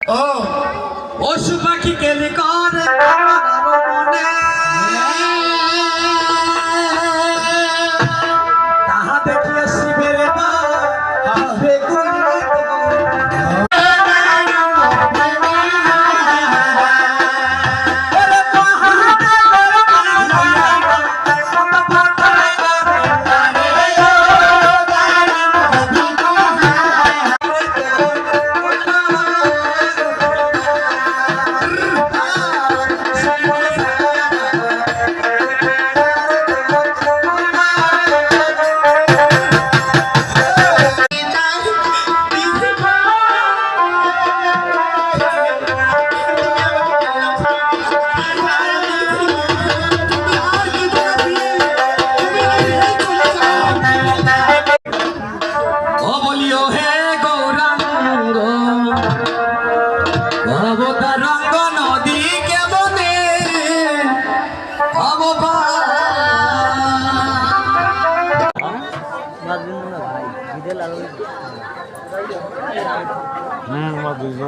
ও পশু পাখি কেলে করে মনে তাহা দেখিয়ে শিবের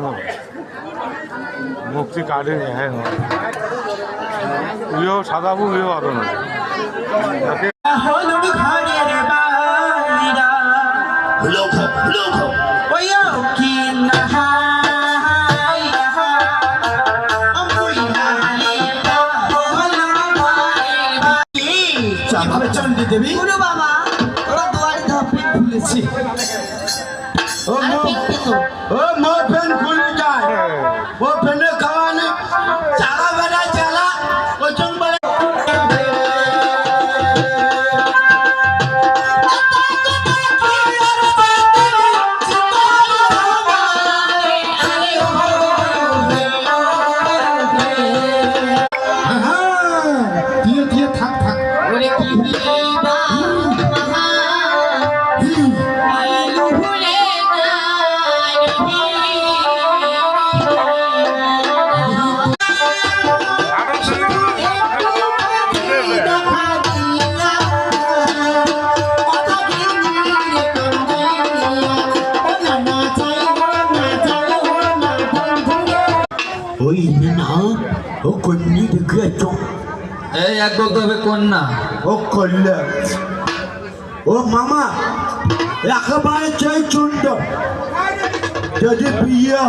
হবে মুক্তি কার্ডে হ্যাঁ ইও সাদা ফুল ইও আরো না চন্ডী দেবী বাবা ওরা দুয়ারে ধপে খুলেছি ও মো ফ্যান খুলে যায় ও ফ্যানে খাওয়ানে চালা বেড়া চালা ও চম্বলে থাক থাক ওরে কি ওই না ও কন্যা দেখেছ এই এক বলতে হবে কন্যা ও কন্যা ও মামা একেবারে চাই চন্ড যদি বিয়ে